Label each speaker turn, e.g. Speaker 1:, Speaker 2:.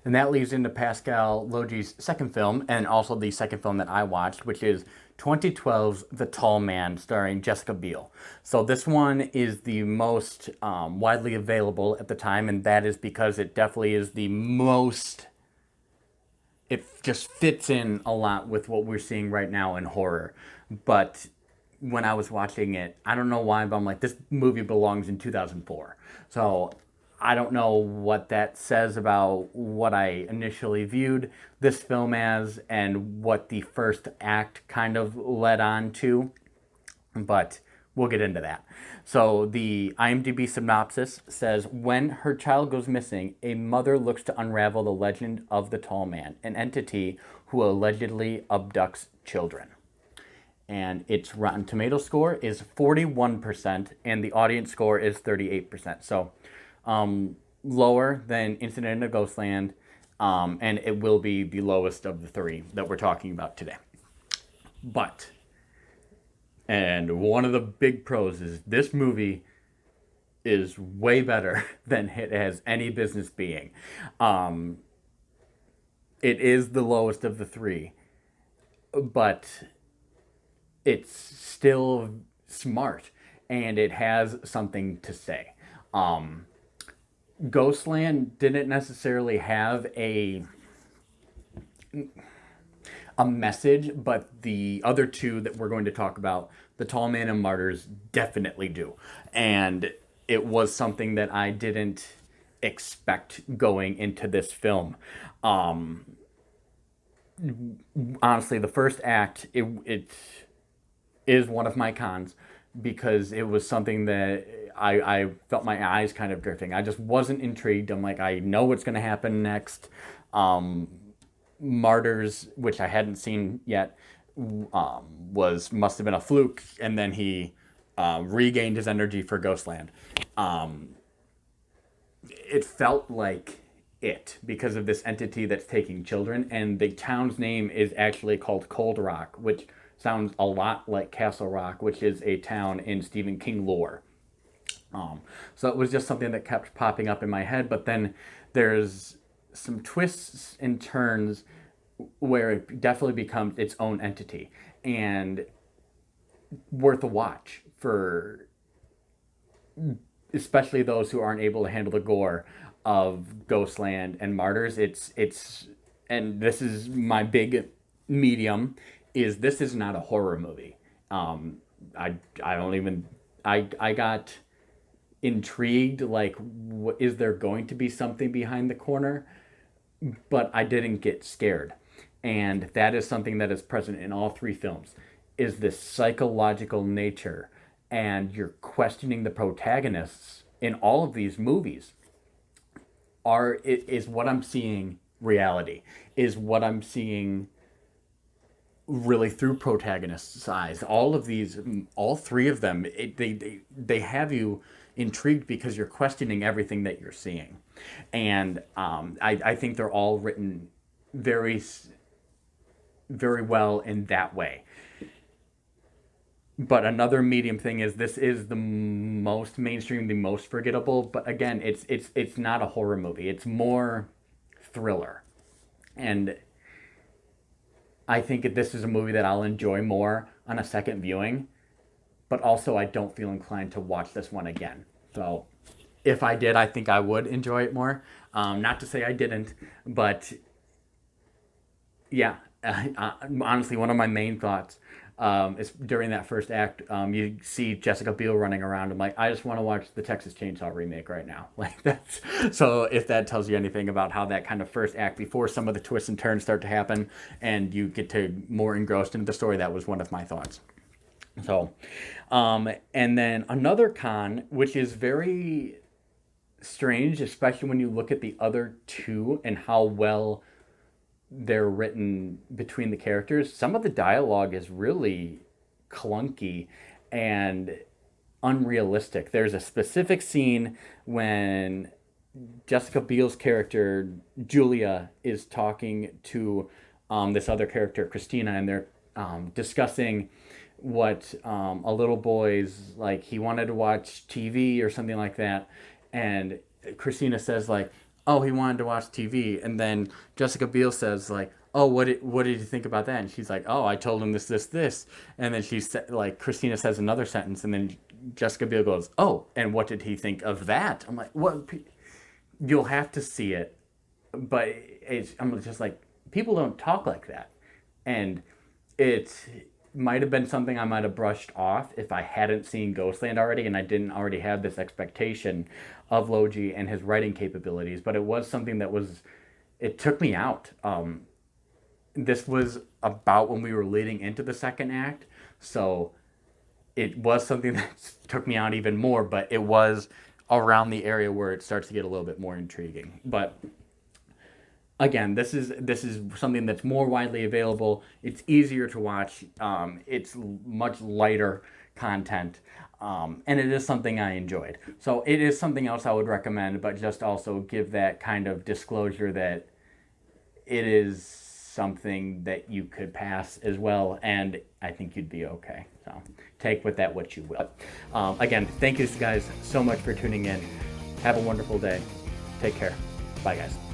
Speaker 1: And that leads into Pascal Logier's second film, and also the second film that I watched, which is 2012's The Tall Man, starring Jessica Biel. So this one is the most widely available at the time, and that is because it definitely is the most. It just fits in a lot with what we're seeing right now in horror. But when I was watching it, I don't know why, but I'm like, this movie belongs in 2004. So I don't know what that says about what I initially viewed this film as and what the first act kind of led on to, but we'll get into that. So the IMDb synopsis says, when her child goes missing, a mother looks to unravel the legend of the tall man, an entity who allegedly abducts children. And its Rotten Tomato score is 41%, and the audience score is 38%. So lower than Incident in a Ghostland, and it will be the lowest of the three that we're talking about today. But, and one of the big pros is this movie is way better than it has any business being. It is the lowest of the three, but it's still smart and it has something to say. Ghostland didn't necessarily have a message, but the other two that we're going to talk about, The Tall Man and Martyrs, definitely do. And it was something that I didn't expect going into this film. Honestly, the first act, it is one of my cons because it was something that I felt my eyes kind of drifting. I just wasn't intrigued. I'm like, I know what's going to happen next. Martyrs, which I hadn't seen yet, must have been a fluke, and then he regained his energy for Ghostland. It felt like it because of this entity that's taking children, and the town's name is actually called Cold Rock, which sounds a lot like Castle Rock, which is a town in Stephen King lore. So it was just something that kept popping up in my head, but then there's some twists and turns where it definitely becomes its own entity and worth a watch for especially those who aren't able to handle the gore of Ghostland and Martyrs. It's and this is my big medium, is this is not a horror movie. I don't even I got intrigued, like, is there going to be something behind the corner, but I didn't get scared. And that is something that is present in all three films, is this psychological nature, and you're questioning the protagonists in all of these movies. Is what I'm seeing reality? Is what I'm seeing really through protagonists' eyes? All three of them, they have you intrigued because you're questioning everything that you're seeing. And I think they're all written very, very well in that way. But another medium thing is this is the most mainstream, the most forgettable. But again, it's not a horror movie. It's more thriller. And I think this is a movie that I'll enjoy more on a second viewing, but also I don't feel inclined to watch this one again. So if I did, I think I would enjoy it more. Not to say I didn't, but yeah, honestly, one of my main thoughts is during that first act, you see Jessica Biel running around. I'm like, I just want to watch the Texas Chainsaw remake right now. Like that's so. If that tells you anything about how that kind of first act, before some of the twists and turns start to happen, and you get to more engrossed into the story, that was one of my thoughts. So, and then another con, which is very strange, especially when you look at the other two and how well they're written between the characters. Some of the dialogue is really clunky and unrealistic. There's a specific scene when Jessica Biel's character Julia is talking to this other character Christina, and they're discussing what a little boy's, like, he wanted to watch TV or something like that, and Christina says, like, oh, he wanted to watch TV, and then Jessica Biel says like, oh, what did you think about that? And she's like, oh, I told him this, and then like Christina says another sentence, and then Jessica Biel goes, oh, and what did he think of that? I'm like, what? You'll have to see it, but I'm just like, people don't talk like that, and it might have been something I might have brushed off if I hadn't seen Ghostland already and I didn't already have this expectation of Logie and his writing capabilities. But it was something that was, it took me out. This was about when we were leading into the second act, so it was something that took me out even more. But it was around the area where it starts to get a little bit more intriguing. But again, this is something that's more widely available. It's easier to watch. It's much lighter content, and it is something I enjoyed. So it is something else I would recommend, but just also give that kind of disclosure that it is something that you could pass as well, and I think you'd be okay. So take with that what you will. Again, thank you guys so much for tuning in. Have a wonderful day. Take care. Bye, guys.